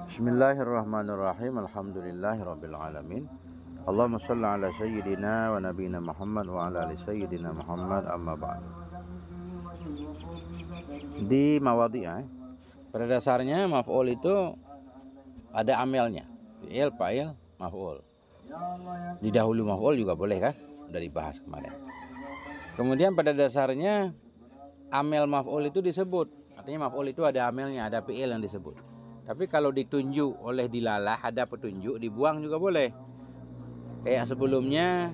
Bismillahirrahmanirrahim. Alhamdulillahirabbil alamin. Allahumma shalli ala sayyidina wa nabiyina Muhammad wa ala ali sayyidina Muhammad, amma ba'd. Di mawadhi'ah, pada dasarnya maf'ul itu ada amelnya. Fi'il, fa'il, maf'ul. Didahului maf'ul juga boleh kan? Sudah dibahas kemarin. Kemudian pada dasarnya amel maf'ul itu disebut. Artinya maf'ul itu ada amelnya, ada fi'il yang disebut. Tapi kalau ditunjuk oleh dilalah, ada petunjuk, dibuang juga boleh. Kayak sebelumnya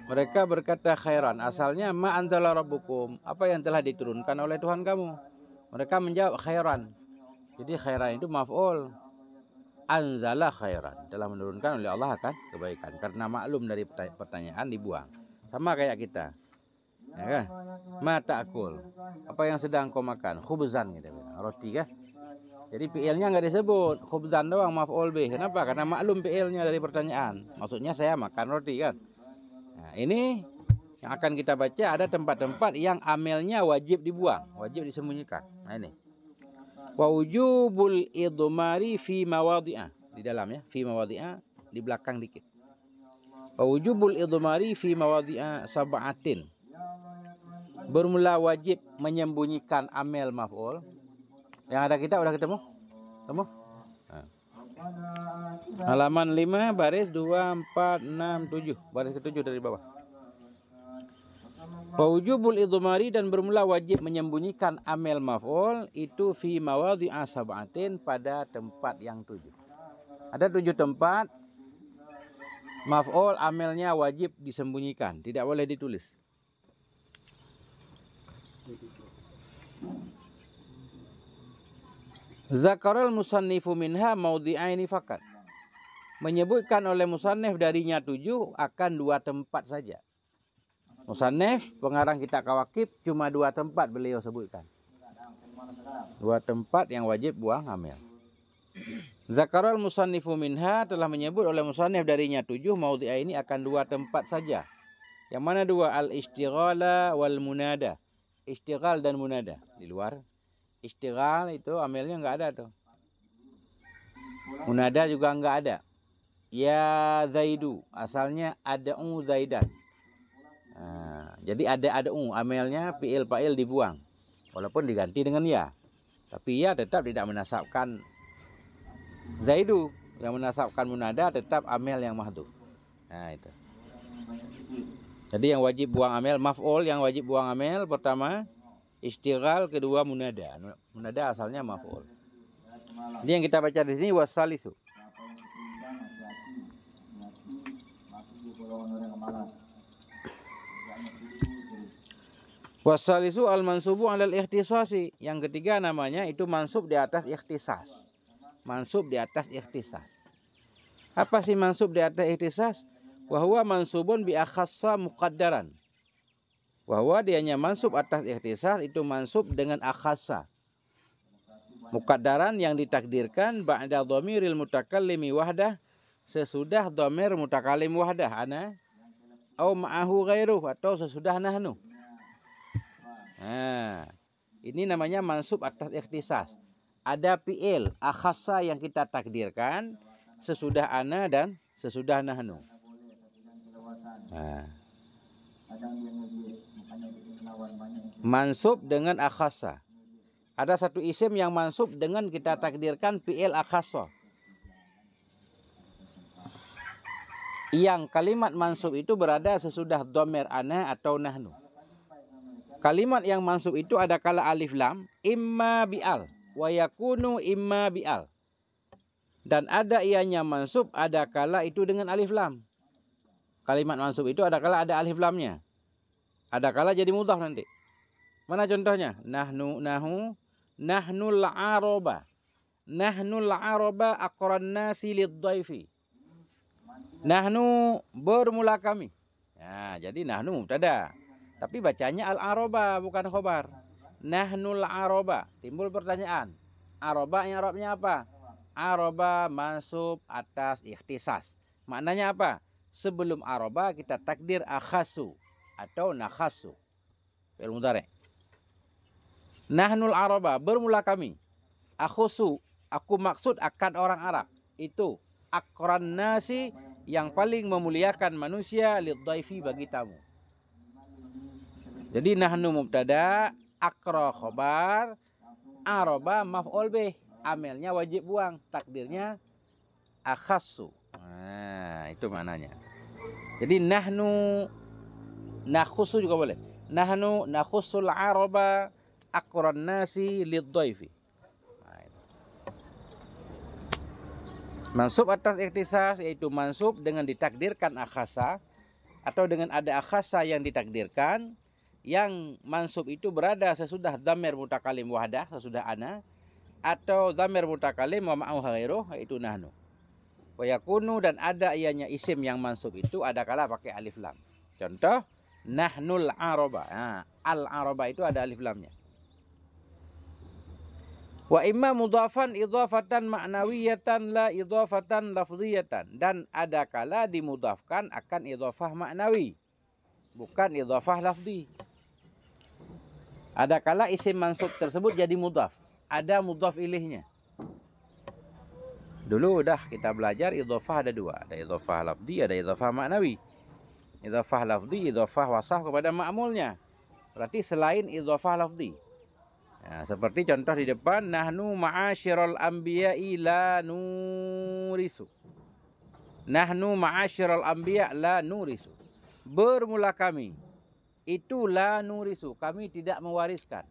mereka berkata khairan. Asalnya ma anzala rabbukum, apa yang telah diturunkan oleh Tuhan kamu. Mereka menjawab khairan. Jadi khairan itu maf'ul. Anzala khairan, telah menurunkan oleh Allah akan kebaikan. Karena maklum dari pertanyaan dibuang. Sama kayak kita, ya kan? Ma ta'kul, apa yang sedang kau makan? Khubzan, gitu, roti kan? Jadi fi'ilnya nggak disebut, khubzan doang, maf'ul bih. Kenapa? Karena maklum fi'ilnya dari pertanyaan. Maksudnya saya makan roti kan? Nah, ini yang akan kita baca, ada tempat-tempat yang amelnya wajib dibuang, wajib disembunyikan. Nah ini. Wa wujubul idmari fi mawadhi'ah, di dalam ya, fi mawadhi'ah di belakang dikit. Wa wujubul idmari fi mawadhi'ah sab'atin. Bermula wajib menyembunyikan amel maf'ul. Yang ada kita udah ketemu? Ketemu? Nah. Halaman 5 baris 2 4 6 7, baris ke-7 dari bawah. Wa wujubul idmari, dan bermula wajib menyembunyikan amel maf'ul itu fi mawadhi'a sab'atin, pada tempat yang 7. Ada 7 tempat maf'ul amelnya wajib disembunyikan, tidak boleh ditulis. Zakarul musannifu minha maudhi'aini fakat. Menyebutkan oleh musannif darinya 7 akan 2 tempat saja. Musannif pengarang kitab Kawakib cuma 2 tempat beliau sebutkan. 2 tempat yang wajib buang amel. Zakarul musannifu minha, telah menyebut oleh musannif darinya 7 maudhi'aini akan 2 tempat saja. Yang mana 2? Al-istighala wal munada. Istighal dan munada. Di luar istighal itu amelnya nggak ada tuh. Munada juga nggak ada. Ya Zaidu, asalnya ada'u Zaidan. Nah, jadi ada'u, amelnya fi'il fa'il dibuang. Walaupun diganti dengan ya. Tapi ya tetap tidak menasabkan Zaidu. Yang menasabkan munada tetap amel yang mahdhuf. Nah itu. Jadi yang wajib buang amel, maf'ul yang wajib buang amel, pertama istighal, kedua munada. Munada asalnya maf'ul. Jadi yang kita baca di sini wasalisu. Wasalisu al-mansubu 'alal ikhtisasi. Yang ketiga namanya itu mansub di atas ikhtisas. Mansub di atas ikhtisas. Apa sih mansub di atas ikhtisas? Wa huwa mansubun bi akhassa muqaddaran. Bahwa dianya mansub atas ikhtisas itu mansub dengan akhassa. Muqaddaran yang ditakdirkan ba'da dhamiril mutakallimi wahdah, sesudah dhamir mutakallim wahdah, ana au ma'ahu ghairuh, atau sesudah nahnu. Nah, ini namanya mansub atas ikhtisas. Ada fi'il akhassa yang kita takdirkan sesudah ana dan sesudah nahnu. Nah, mansub dengan akhassa. Ada satu isim yang mansub dengan kita takdirkan fi'il akhassa. Yang kalimat mansub itu berada sesudah dhamir ana atau nahnu. Kalimat yang mansub itu ada kala alif lam, imma bi'al, wa yakunu imma bi'al. Dan ada ianya mansub ada kala itu dengan alif lam. Kalimat mansub itu ada kala ada alif lamnya. Ada kala jadi mudhaf nanti. Mana contohnya? Nahnul araba. Nahnul araba aqran nasi lidhaifi. Nahnu bermula kami. Nah, jadi nahnu mubtada. Tapi bacanya al-araba bukan khobar. Nahnul araba. Timbul pertanyaan. Araba yang Arabnya apa? Araba mansub atas ikhtisas. Maknanya apa? Sebelum araba kita takdir akhasu atau nakhasu. Fi'il mudhari'. Nahnul araba, bermula kami. Akhusu, aku maksud akan orang Arab. Itu akran nasi, yang paling memuliakan manusia, lidhaifi, bagi tamu. Jadi nahnu mubtada, akra khobar, araba maf'ul bih. Amelnya wajib buang, takdirnya akhassu. Nah, itu maknanya. Jadi nahnu nakhusu juga boleh. Nahnu nakhussul araba akran nasi lidhaifi. Mansub atas ikhtisas, yaitu mansub dengan ditakdirkan akhasa, atau dengan ada akhasa yang ditakdirkan, yang mansub itu berada sesudah dhamir mutakalim wahdah, sesudah ana, atau dhamir mutakalim wa ma'u ghairuh, yaitu nahnu. Wa yakunu, dan ada ianya isim yang mansub itu ada kala pakai alif lam. Contoh nahnul araba. Nah, al araba itu ada alif lamnya. Wa imma mudhafan idhafatan ma'nawiyatan la idhafatan lafdhiyatan, dan ada kala dimudhafkan akan idhafah ma'nawi, bukan idhafah lafzi. Ada kala isim mansub tersebut jadi mudhaf, ada mudhaf ilihnya. Dulu udah kita belajar idhafah ada dua, ada idhafah lafzi, ada idhafah ma'nawi. Idhafah lafzi, idhafah wasaf kepada ma'mulnya, berarti selain idhafah lafzi. Nah, seperti contoh di depan, nahnu ma'asyiral anbiya'i la nurisu. Nahnu ma'asyiral anbiya' la nurisu. Bermula kami, itu la nurisu, kami tidak mewariskan.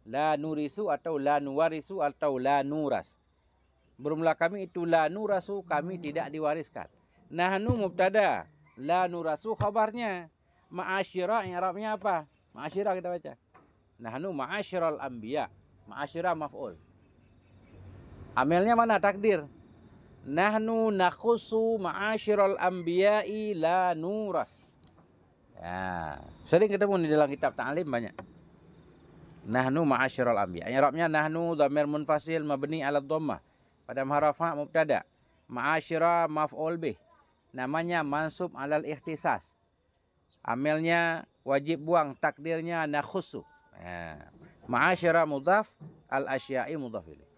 La nurisu atau la nuwarisu atau la nuras. Bermula kami itu la nurasu, kami tidak diwariskan. Nahnu mubtada, la nurasu khabarnya. Ma'asyira i'rabnya apa? Ma'asyira kita baca. Nahnu ma'asyiral anbiya. Ma'asyira maf'ul. Amelnya mana? Takdir. Nahnu nakhusu ma'asyiral anbiya'i la nuras. Ya, sering ketemu di dalam kitab ta'lim banyak. Nahnu ma'asyiral anbiya. I'rabnya nahnu dhamir munfasil mabni 'ala dhammah. Pada harafa mubtada. Ma'asyira maf'ul bih. Namanya mansub 'alal ikhtisas. Amelnya wajib buang, takdirnya nakhusu. Ya. Ma'asyara mudhaf, al-asya'i mudhaf ilaih.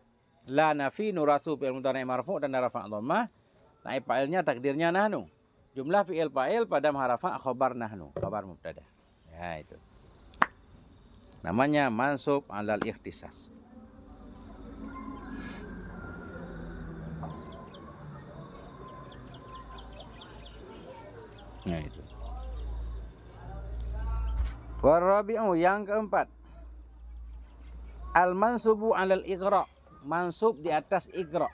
La nafi nurasu fi'il mudhari' marfu' dan rafa' dhammah. Naib fa'ilnya takdirnya nahnu. Jumlah fi'il fa'il pada harafa khabar nahnu, khabar mubtada. Ya, itu. Namanya mansub 'alal ikhtisas. Nah, itu. Warabi'u, yang keempat, al-mansubu 'alal ighra, mansub di atas ighra.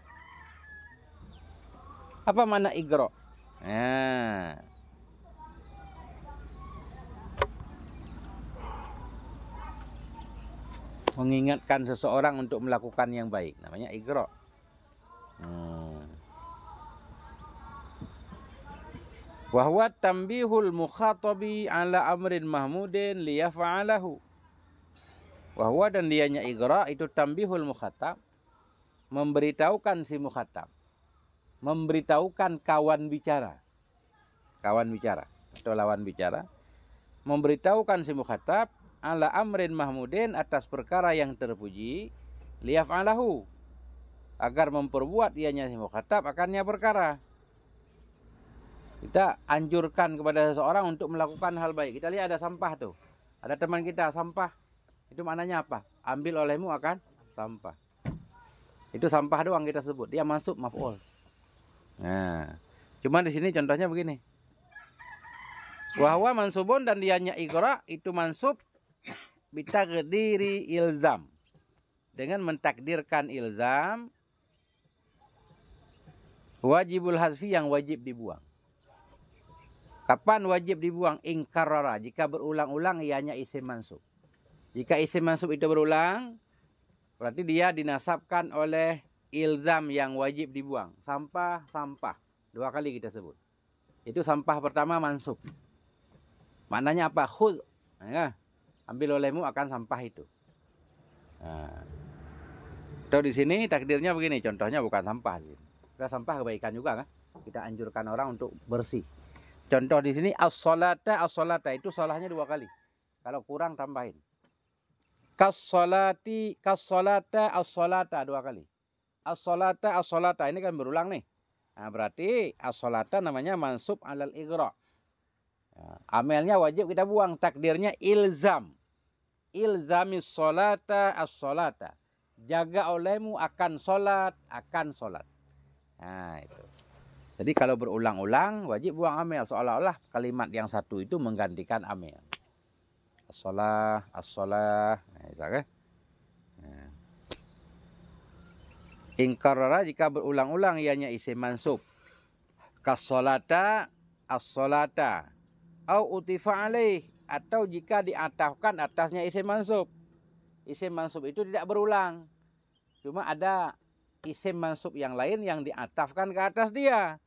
Apa makna ighra? Nah, mengingatkan seseorang untuk melakukan yang baik, namanya ighra. Wahwa tambihul mukhatabi ala amrin mahmudin liyafa'alahu. Wahwa, dan dianya ighra itu tambihul mukhatab, memberitahukan si mukhatab, memberitahukan kawan bicara. Kawan bicara atau lawan bicara, memberitahukan si mukhatab ala amrin mahmudin, atas perkara yang terpuji, liyaf'alahu, agar memperbuat ianya si mukhatab akannya perkara. Kita anjurkan kepada seseorang untuk melakukan hal baik. Kita lihat ada sampah tuh. Ada teman kita sampah. Itu maknanya apa? Ambil olehmu akan sampah. Itu sampah doang kita sebut. Dia mansub maf'ul. Nah, cuma di sini contohnya begini. Wahwa mansubun, dan dianya ighra itu mansub bitaqdiri ilzam, dengan mentakdirkan ilzam, wajibul hazfi, yang wajib dibuang. Kapan wajib dibuang? Ingkarara, jika berulang-ulang ianya isim mansub. Jika isim mansub itu berulang, berarti dia dinasabkan oleh ilzam yang wajib dibuang. Sampah, sampah. 2 kali kita sebut. Itu sampah pertama mansub. Maknanya apa? Khudh. Nah, ambil olehmu akan sampah itu. Nah, di sini takdirnya begini. Contohnya bukan sampah. Kita sampah kebaikan juga kan? Kita anjurkan orang untuk bersih. Contoh di sini as-salata itu salahnya 2 kali. Kalau kurang tambahin. Kas-salati, kas-salata, as-salata 2 kali. As-salata, as-salata ini kan berulang nih. Nah, berarti as-salata namanya mansub alal ighra. Nah, amelnya wajib kita buang, takdirnya ilzam. Ilzamis salata as-salata. Jaga olehmu akan salat, akan salat. Nah, itu. Jadi kalau berulang-ulang wajib buang amel, seolah-olah kalimat yang satu itu menggantikan amel. As-salah, as-salah. Nah, itu kan? Nah. Ingkarara jika berulang-ulang ianya isim mansub. Kas-salata, as-salata. Au utifa alaih, atau jika diatafkan atasnya isim mansub. Isim mansub itu tidak berulang. Cuma ada isim mansub yang lain yang diatafkan ke atas dia.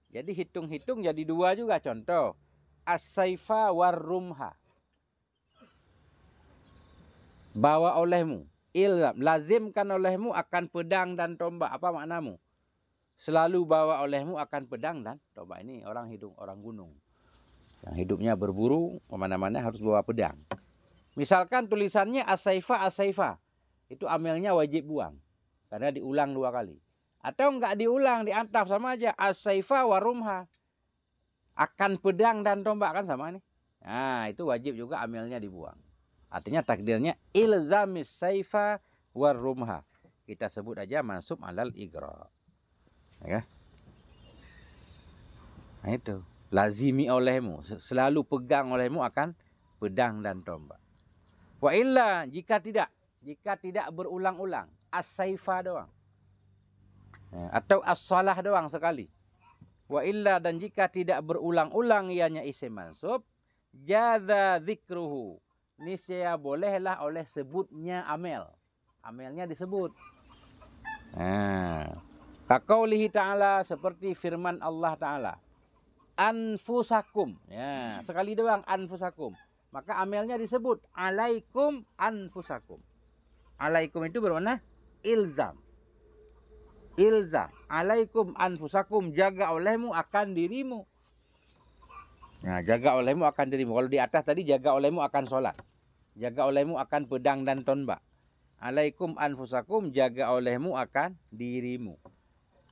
Jadi hitung-hitung jadi 2 juga. Contoh, as-saifa war-rumha. Bawa olehmu, ilzam, lazimkan olehmu akan pedang dan tombak. Apa maknamu? Selalu bawa olehmu akan pedang dan tombak. Ini orang gunung. Yang hidupnya berburu, kemana-mana harus bawa pedang. Misalkan tulisannya as-saifa, as-saifa. Itu amelnya wajib buang. Karena diulang 2 kali. Atau enggak diulang, diantaf sama aja. As-saifa warumha. Akan pedang dan tombak, kan sama nih. Nah, itu wajib juga amelnya dibuang. Artinya takdirnya ilzamis saifa warumha. Kita sebut aja mansub alal ighra. Ya. Nah itu. Lazimi olehmu. Selalu pegang olehmu akan pedang dan tombak. Wa illa, jika tidak berulang-ulang, as-saifa doang. Atau as-salah doang sekali. Wa illa, dan jika tidak berulang-ulang ianya isim mansub, jadza dzikruhu. Niscaya bolehlah oleh sebutnya amel. Amelnya disebut. Nah, kaqaulihi ta'ala, seperti firman Allah Ta'ala. Anfusakum. Ya, sekali doang anfusakum. Maka amelnya disebut alaikum anfusakum. Alaikum itu bermakna ilzam. Ilzam. Alaikum anfusakum, jaga olehmu akan dirimu. Nah, jaga olehmu akan dirimu. Kalau di atas tadi jaga olehmu akan sholat. Jaga olehmu akan pedang dan tombak. Alaikum anfusakum, jaga olehmu akan dirimu.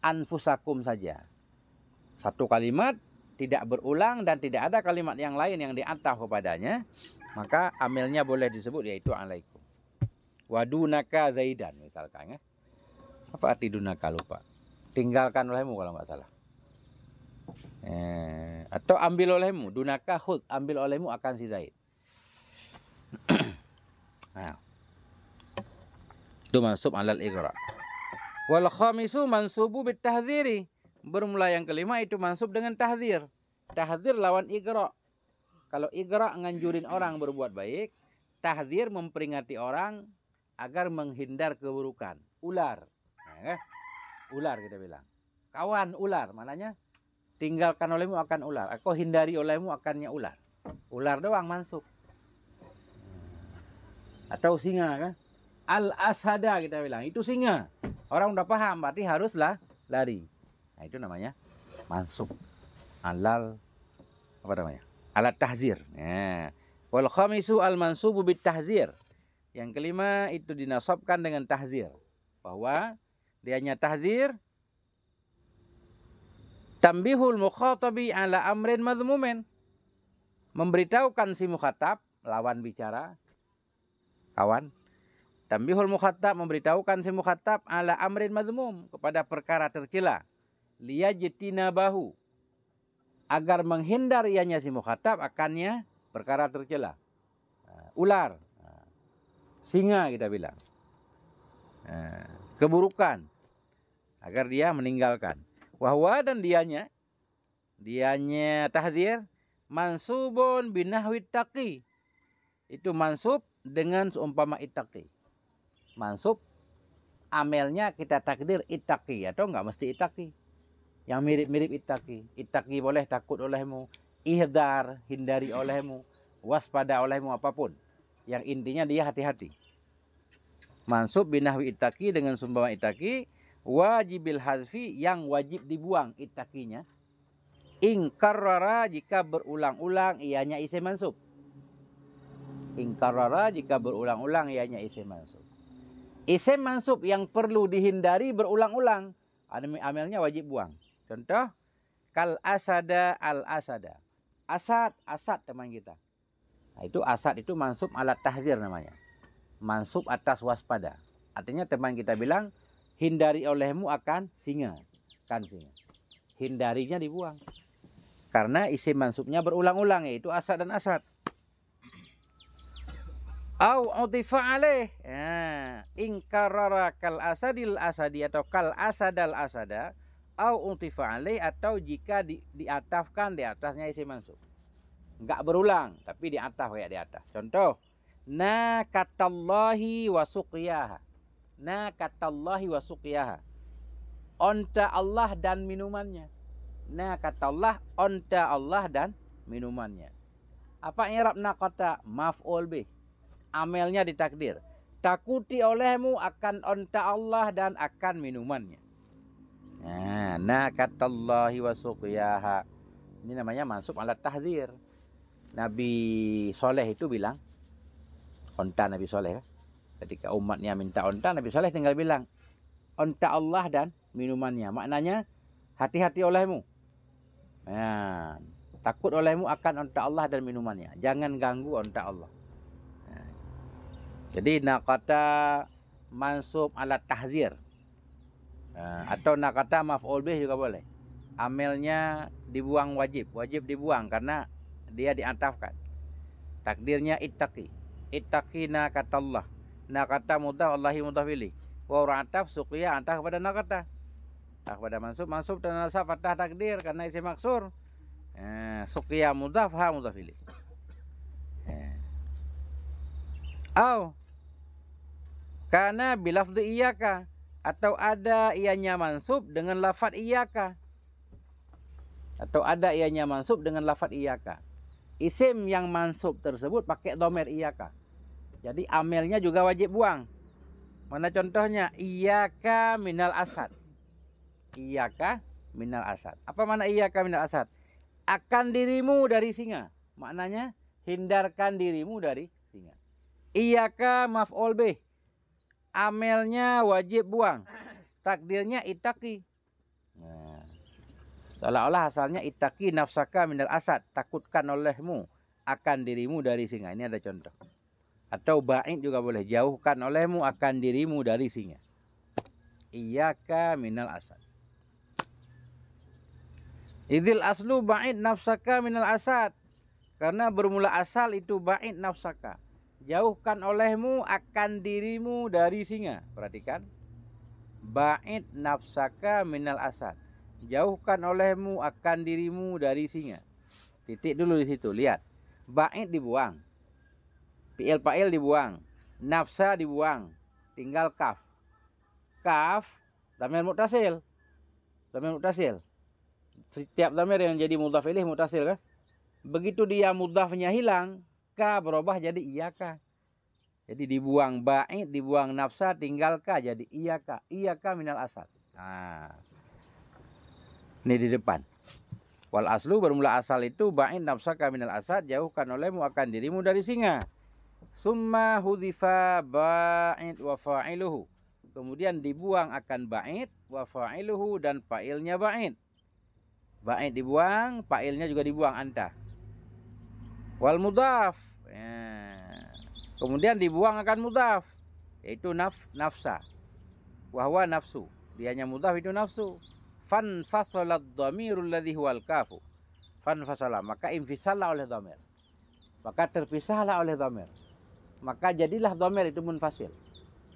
Anfusakum saja. Satu kalimat, tidak berulang dan tidak ada kalimat yang lain yang diantaf kepadanya, maka amelnya boleh disebut yaitu alaikum. Wadunaka zaidan misalkan ya. Apa arti dunaka, lupa. Tinggalkan olehmu kalau nggak salah. Atau ambil olehmu, dunaka khud, ambil olehmu akan si Zaid. Nah, itu mansub alal ighra. Wal khamisu mansubu bit tahdziri. Bermula yang kelima itu mansub dengan tahdzir. Tahdzir lawan ighra. Kalau ighra nganjurin orang berbuat baik, tahdzir memperingati orang agar menghindar keburukan. Ular. Nah, ular kita bilang. Kawan ular, maknanya tinggalkan olehmu akan ular. Aku hindari olehmu akannya ular. Ular doang mansub. Atau singa kan? Al-asada kita bilang, itu singa. Orang udah paham, berarti haruslah lari. Nah, itu namanya mansub alal apa namanya? Alat tahzir. Nah, wal khamisu al mansubu bit tahzir. Yang kelima itu dinasabkan dengan tahzir. Bahwa dianya tahzir tambihul mukhatabi ala amrin madhmumin. Memberitahukan si mukhatab, lawan bicara, kawan. Tambihul mukhatab, memberitahukan si mukhatab ala amrin madhmum, kepada perkara tercela. Liyajtinabahu, agar menghindar ianya si mukhatab akannya perkara tercela. Ular, singa kita bilang. Keburukan, agar dia meninggalkan. Wahwa, dan dianya tahzir mansubun binahwi taqi. Itu mansub dengan seumpama ittaqi. Mansub amelnya kita takdir ittaqi, atau enggak mesti ittaqi. Yang mirip-mirip ittaqi. Ittaqi boleh takut olehmu, ihdar hindari olehmu, waspada olehmu, apapun. Yang intinya dia hati-hati. Mansub binahwi ittaqi dengan seumpama ittaqi, wajibil hazfi, yang wajib dibuang ittaqinya. Ingkarrara, jika berulang-ulang ianya isim mansub. Ingkarara jika berulang-ulang ianya isim mansub. Isim mansub yang perlu dihindari berulang-ulang, amelnya wajib buang. Contoh, kal asada al asada. Asad, asad teman kita. Nah, itu asad itu mansub alat tahzir namanya. Mansub atas waspada. Artinya teman kita bilang, hindari olehmu akan singa. Kan singa. Hindarinya dibuang. Karena isim mansubnya berulang-ulang, yaitu asad dan asad. Au utifa alaih. Ingkarara kal asadil asadi atau kal asadal asada. Au utifa alaih atau jika diatafkan di atasnya isim mansub. Enggak berulang, tapi diataf kayak di atas. Contoh, nakatallahi wa suqiyaha. Nakatallahi wa suqiyaha. Onta Allah dan minumannya. Nakatallah, onta Allah dan minumannya. Apa i'rab nakata? Maf'ul bih. Amelnya ditakdir. Takuti olehmu akan onta Allah dan akan minumannya. Nah, nakatallahi wa suqiyaha. Ini namanya mansub alat tahzir. Nabi Soleh itu bilang, onta Nabi Soleh kan? Ketika umatnya minta onta, Nabi Soleh tinggal bilang, onta Allah dan minumannya. Maknanya, hati-hati olehmu. Nah, takut olehmu akan onta Allah dan minumannya. Jangan ganggu onta Allah. Nah, jadi nakata mansub alat tahzir. Atau nakata maf'ul bih juga boleh. Amelnya dibuang wajib. Wajib dibuang karena dia diatafkan. Takdirnya ittaqi. Ittaqi nakatallah. Nakata mudhaf Allahi mudhaf ilaih. Wa ra'ataf suqiya antah kepada nakata. Tak kepada mansub, mansub dan nasab fathah takdir karena isim maksur. Suqiya mudhaf ha mudhaf ilaih. Au kana bilafdhi iyyaka atau ada ianya mansub dengan lafaz iyyaka. Atau ada ianya mansub dengan lafaz iyyaka. Isim yang mansub tersebut pakai dhamir iyyaka. Jadi amelnya juga wajib buang. Mana contohnya? Iyyaka minal asad. Iyyaka minal asad. Apa mana iyyaka minal asad? Akan dirimu dari singa. Maknanya hindarkan dirimu dari singa. Iyyaka maf'ul bih. Amelnya wajib buang. Takdirnya ittaqi. Nah, seolah-olah asalnya ittaqi nafsaka minal asad. Takutkan olehmu akan dirimu dari singa. Ini ada contoh. Atau ba'id juga boleh. Jauhkan olehmu akan dirimu dari singa. Iyyaka minal asad. Idzil aslu ba'id nafsaka minal asad. Karena bermula asal itu ba'id nafsaka. Jauhkan olehmu akan dirimu dari singa. Perhatikan. Ba'id nafsaka minal asad. Jauhkan olehmu akan dirimu dari singa. Titik dulu di situ, lihat. Ba'id dibuang. Fi'il fa'il dibuang. Nafsa dibuang. Tinggal kaf. Kaf, dhamir muttasil. Dhamir muttasil. Setiap dhamir yang jadi mudhaf ilaih muttasil kan? Begitu dia mudhafnya hilang, ka berubah jadi iyyaka. Jadi dibuang ba'id, dibuang nafsa, tinggal ka jadi iyyaka. Iyyaka minal asad. Nah. Ini di depan. Wal aslu bermula asal itu ba'id nafsaka minal asad, jauhkan olehmu akan dirimu dari singa. Summa hudhifa ba'id wa fa'iluhu. Kemudian dibuang akan ba'id wa fa'iluhu dan fa'ilnya ba'id. Ba'id dibuang, fa'ilnya juga dibuang anta. Wal mudhaf. Kemudian dibuang akan mudhaf, yaitu nafsa. Wahwa nafsu. Dianya mudhaf itu nafsu. Fan fasalat dhamirul ladzi huwal kafu. Fan fasala, maka infisala oleh dhamir. Maka terpisahlah oleh dhamir. Maka jadilah dhamir itu munfasil.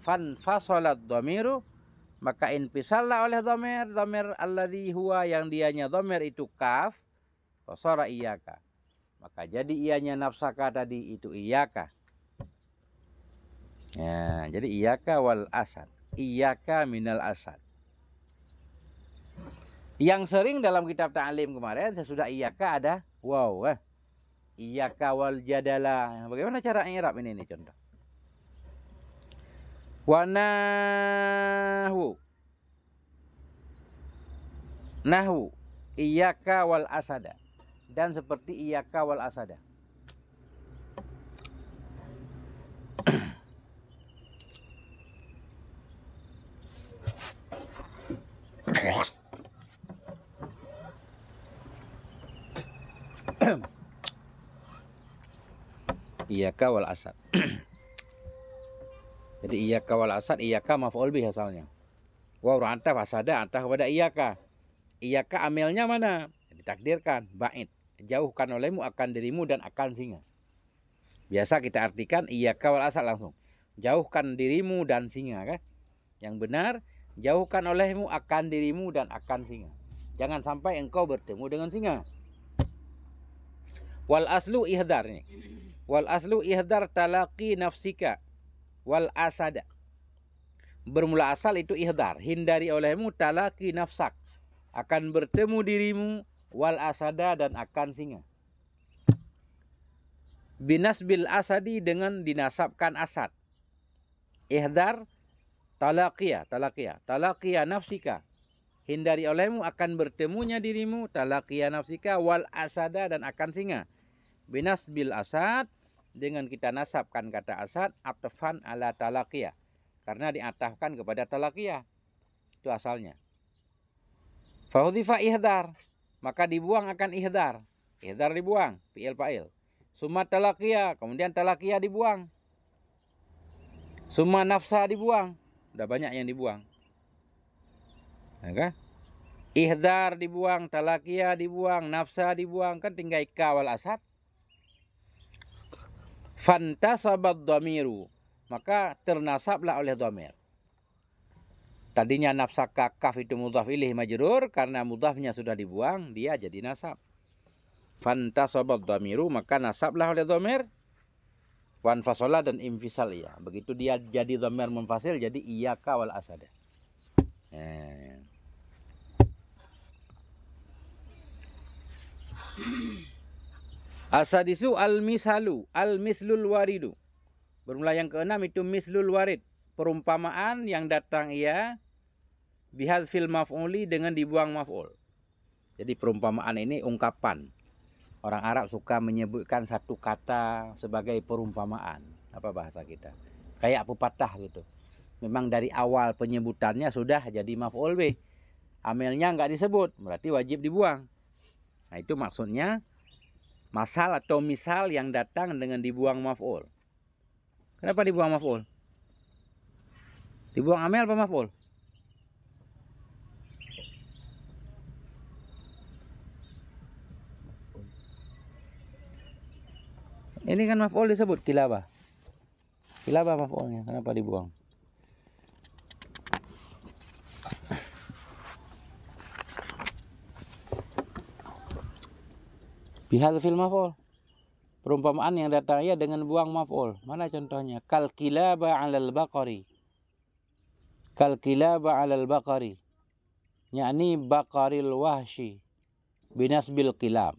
Fan fasalat dhamiru, maka infisala oleh dhamir. Dhamir alladzi huwa yang dianya dhamir itu kaf. Fasara iyyaka. Maka jadi ianya nafsaka tadi itu iyyaka. Ya, jadi iyyaka wal asad. Iyyaka minal asad. Yang sering dalam kitab ta'lim kemarin sesudah iyyaka ada waw. Iyyaka wal jadala. Bagaimana cara i'rab ini contoh? Wa nahwu. Nahwu iyyaka wal asada. Dan seperti iyyaka wal asada. Iyaka wal asad. Jadi iyaka wal asad, iyaka maf'ul bih asalnya. Waw rantaf asada antah kepada iyaka. Iyaka amelnya mana? Ditakdirkan ba'id, jauhkan olehmu akan dirimu dan akan singa. Biasa kita artikan iyaka wal asad langsung. Jauhkan dirimu dan singa kan? Yang benar, jauhkan olehmu akan dirimu dan akan singa. Jangan sampai engkau bertemu dengan singa. Wal aslu ihdar nih. Wal aslu ihdar talaqi nafsika wal asada. Bermula asal itu ihdar, hindari olehmu talaqi nafsak, akan bertemu dirimu, wal asada dan akan singa. Binasbil asadi dengan dinasabkan asad. Ihdar talaqiyah nafsika. Hindari olehmu akan bertemunya dirimu, talaqiyah nafsika wal asada dan akan singa. Binasbil asad dengan kita nasabkan kata asad atfan ala talaqiyah. Karena diatafkan kepada talaqiyah. Itu asalnya. Fahudhifa ihdar, maka dibuang akan ihdar. Ihdar dibuang, fi'il fa'il. Summa talaqiyah, kemudian talaqiyah dibuang. Summa nafsa dibuang. Udah banyak yang dibuang. Okay? Ihdar dibuang, talaqiyah dibuang, nafsa dibuang, kan tinggal ika wal asad. Fantasabad dhamiru, maka ternasablah oleh dhamir. Tadinya nafsaka kaf itu mudhaf ilaih majrur, karena mudhafnya sudah dibuang, dia jadi nasab. Fantasabad dhamiru, maka nasablah oleh dhamir. Wanfasola dan infisal iya. Begitu dia jadi dhamir munfasil, jadi iyaka wal asada. Asadisu al-misalu, al-mislul waridu. Bermula yang keenam itu mislul warid. Perumpamaan yang datang ia bihadzfil maf'uli dengan dibuang maf'ul. Jadi perumpamaan ini ungkapan. Orang Arab suka menyebutkan satu kata sebagai perumpamaan. Apa bahasa kita? Kayak pepatah gitu. Memang dari awal penyebutannya sudah jadi maf'ul bih. Amelnya nggak disebut, berarti wajib dibuang. Nah itu maksudnya masal atau misal yang datang dengan dibuang maf'ul. Kenapa dibuang maf'ul? Dibuang amel apa maf'ul? Ini kan maf'ul disebut kilabah. Kilabah maf'ulnya, kenapa dibuang? Bihadzfil maf'ul. Perumpamaan yang datang ya dengan buang maf'ul. Mana contohnya? Kal kilaba 'alal baqari. Kal kilaba 'alal baqari. Yakni baqaril wahshi. Binasbil kilab.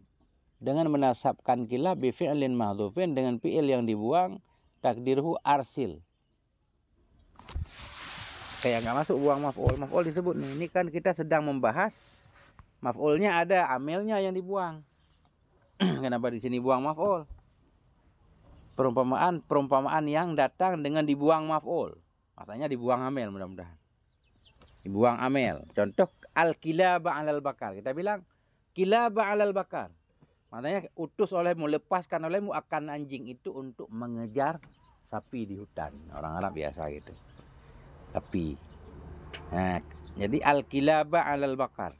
Dengan menasabkan kilab bi fi'lin mahdhufin, dengan fi'il yang dibuang, takdirhu arsil. Kayak nggak masuk buang maf'ul. Maf'ul disebut nih. Ini kan kita sedang membahas maf'ulnya ada, amelnya yang dibuang. Kenapa di sini buang maf'ul? Perumpamaan yang datang dengan dibuang maf'ul. Masanya dibuang amel mudah-mudahan. Dibuang amel. Contoh al-kilaba 'alal bakar. Kita bilang kilaba 'alal bakar. Maknanya utus olehmu, lepaskan olehmu akan anjing itu untuk mengejar sapi di hutan. Orang Arab biasa gitu. Sapi. Nah, jadi al-kilaba 'alal bakar.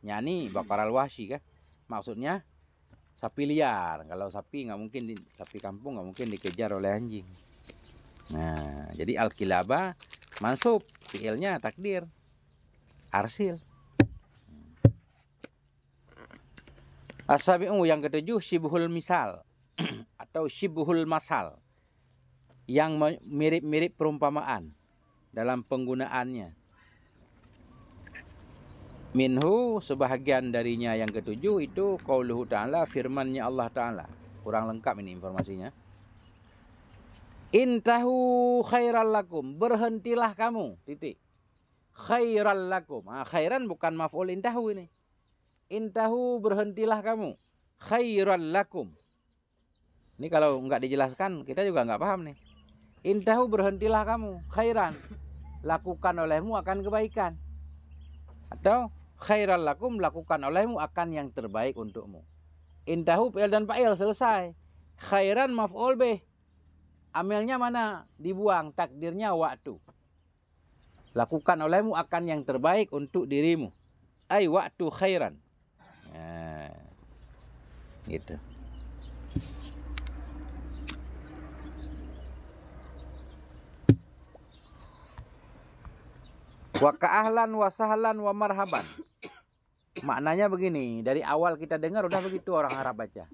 Yani bakar al-wahshi kan. Maksudnya sapi liar. Kalau sapi nggak mungkin, sapi kampung nggak mungkin dikejar oleh anjing. Nah, jadi al-kilaba mansub, fi'ilnya takdir arsil. As-sabi'u yang ketujuh syibhul misal atau syibhul masal, yang mirip-mirip perumpamaan dalam penggunaannya. Minhu, sebahagian darinya yang ketujuh itu qauluhu ta'ala, firmannya Allah Ta'ala. Kurang lengkap ini informasinya. Intahu khairal lakum, berhentilah kamu, titik. Khairal lakum. Nah, khairan bukan maf'ul intahu ini. Intahu, berhentilah kamu. Khairal lakum. Ini kalau nggak dijelaskan kita juga nggak paham nih. Intahu, berhentilah kamu. Khairan, lakukan olehmu akan kebaikan. Atau khairal lakum, lakukan olehmu akan yang terbaik untukmu. Intahu fi'il dan fa'il, selesai. Khairan maf'ul bih. Amelnya mana? Dibuang, takdirnya waktu. Lakukan olehmu akan yang terbaik untuk dirimu. Ai waktu khairan. Nah, gitu. Wa ka'ahlan wa sahlan wa marhaban. Maknanya begini, dari awal kita dengar udah begitu orang Arab baca.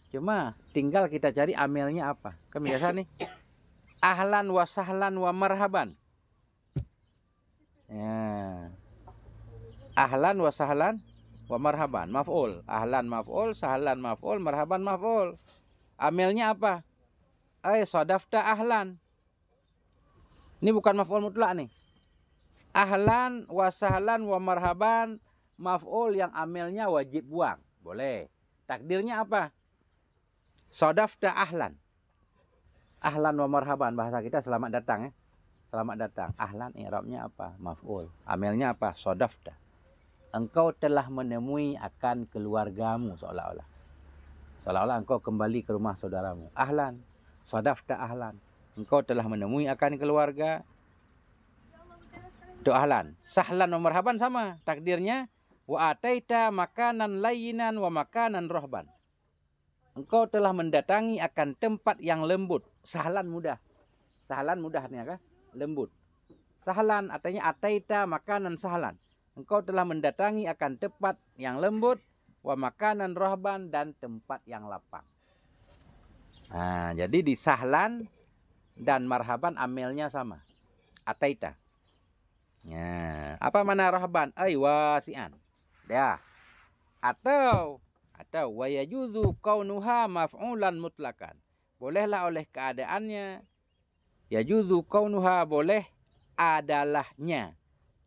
Cuma tinggal kita cari amelnya apa. Kan biasa nih. Ahlan wa sahlan wa marhaban. Ya. Ahlan wa sahlan wa marhaban. Maf'ul. Ahlan maf'ul, sahlan maf'ul, marhaban maf'ul. Amelnya apa? Sadafta ahlan. Ini bukan maf'ul mutlak nih. Ahlan wa sahlan wa marhaban, maf'ul yang amelnya wajib buang. Boleh. Takdirnya apa? Sadafta ahlan. Ahlan wa marhaban, bahasa kita selamat datang ya. Selamat datang. Ahlan i'rabnya apa? Maf'ul. Amelnya apa? Sadafta. Engkau telah menemui akan keluargamu, seolah-olah. Seolah-olah engkau kembali ke rumah saudaramu. Ahlan. Sadafta ahlan. Engkau telah menemui akan keluarga. Itu ahlan. Sahlan wa marhaban sama. Takdirnya wa ataita makanan layyinan wa makanan rohban. Engkau telah mendatangi akan tempat yang lembut. Sahlan mudah. Sahlan mudahnya kan? Lembut. Sahlan artinya ataita makanan sahlan. Engkau telah mendatangi akan tempat yang lembut, wa makanan rohban, dan tempat yang lapang. Nah, jadi di sahlan dan marhaban amelnya sama. Ataita. Ya, apa mana rohban? Wasi'an. Ya. Atau wa yajuzu kaunuha maf'ulan mutlakan. Bolehlah oleh keadaannya. Yajuzu kaunuha, boleh adalahnya.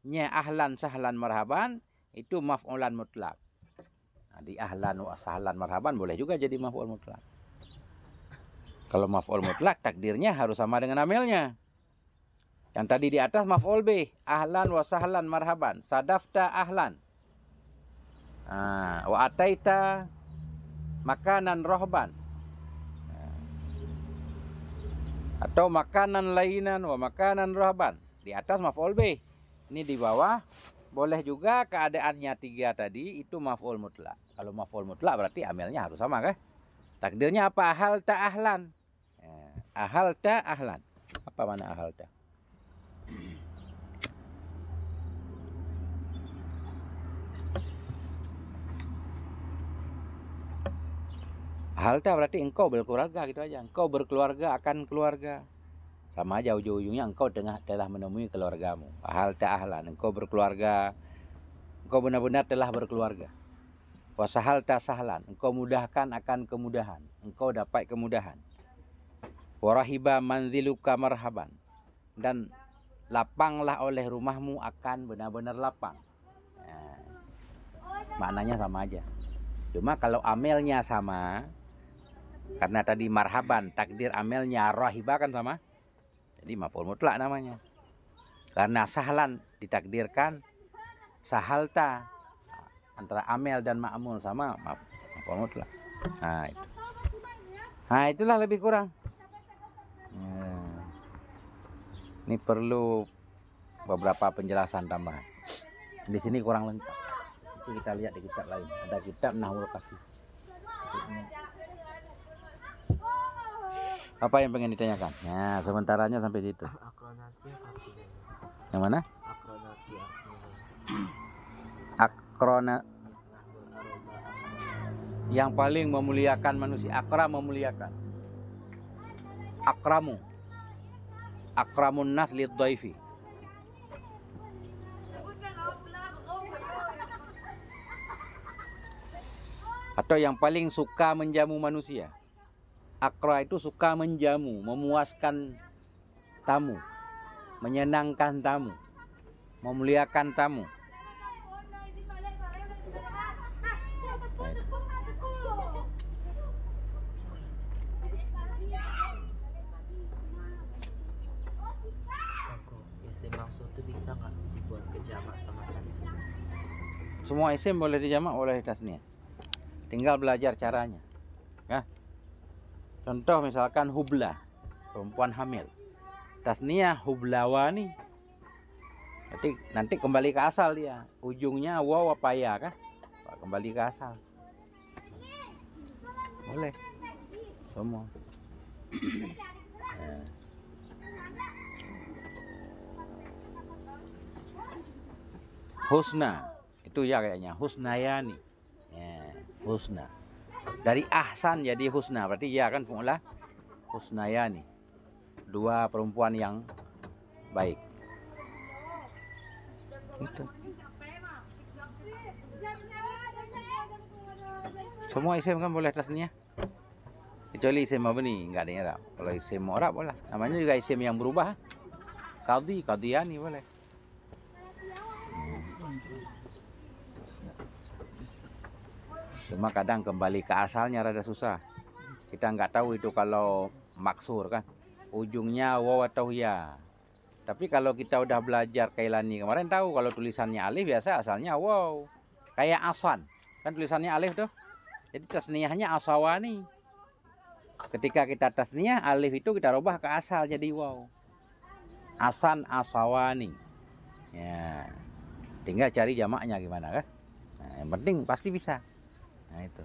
Nya ahlan sahlan marhaban itu maf'ulan mutlak. Nah, di ahlan wa sahlan marhaban boleh juga jadi maf'ul mutlak. Kalau maf'ul mutlak takdirnya harus sama dengan amelnya. Yang tadi di atas maf'ul bih, ahlan wa sahlan marhaban, sadafta ahlan. Wa ataita makanan rohban. Atau makanan lainan wa makanan rohban. Di atas maf'ul bih. Ini di bawah boleh juga keadaannya tiga tadi itu maf'ul mutlak. Kalau maf'ul mutlak berarti amelnya harus sama kan? Takdirnya apa? Ahalta ahlan. Ahalta ahlan. Apa mana ahalta? Ahalta berarti engkau berkeluarga gitu aja. Engkau berkeluarga akan keluarga. Sama aja ujung-ujungnya engkau telah menemui keluargamu. Ahalta ahlan. Engkau berkeluarga. Engkau benar-benar telah berkeluarga. Wasahalta sahlan. Engkau mudahkan akan kemudahan. Engkau dapat kemudahan. Warahiba manziluka marhaban. Dan lapanglah oleh rumahmu akan benar-benar lapang. Nah, maknanya sama aja. Cuma kalau amelnya sama, karena tadi marhaban, takdir amelnya rahiba kan sama. Jadi maf'ul mutlak namanya. Karena sahlan ditakdirkan sahalta, antara amel dan ma'mul sama maf'ul mutlak. Nah, itu. Nah, itulah lebih kurang. Ini perlu beberapa penjelasan tambahan. Di sini kurang lengkap. Itu kita lihat di kitab lain. Ada kitab Nahwul Kafi. Apa yang pengen ditanyakan? Nah, sementaranya sampai situ. Yang mana? Akrona. Yang paling memuliakan manusia. Akram memuliakan. Akramu. Akramun nas lidhaifi. Atau yang paling suka menjamu manusia. Akra itu suka menjamu, memuaskan tamu, menyenangkan tamu, memuliakan tamu. Isim langsung itu bisa nggak dibuat ke jamak sama hadis? Semua isim boleh dijamak, boleh tasniah. Tinggal belajar caranya. Ya. Contoh misalkan hubla, perempuan hamil. Tasniah hublawani. Nanti kembali ke asal dia. Ujungnya waw apa ya kan? Kembali ke asal. Boleh. Semua. Ya. Husna. Itu ya kayaknya. Husnayani. Ya, husna. Dari ahsan jadi husna. Berarti ya kan fi'lah husnayani. Dua perempuan yang baik. Itu. Semua isim kan boleh tasniah. Kecuali isim apa nih? Enggak ada yang Arab. Kalau isim Arab boleh. Namanya juga isim yang berubah. Qadhi, qadhiyani boleh. Cuma kadang kembali ke asalnya rada susah. Kita nggak tahu itu kalau maksur kan. Ujungnya waw atau ya. Tapi kalau kita udah belajar Kailani kemarin tahu kalau tulisannya alif biasa asalnya waw. Kayak asan. Kan tulisannya alif tuh. Jadi tasniahnya asawani. Ketika kita tasniah alif itu kita rubah ke asal jadi waw. Asan asawani. Ya. Tinggal cari jamaknya gimana kan. Nah, yang penting pasti bisa. Nah itu.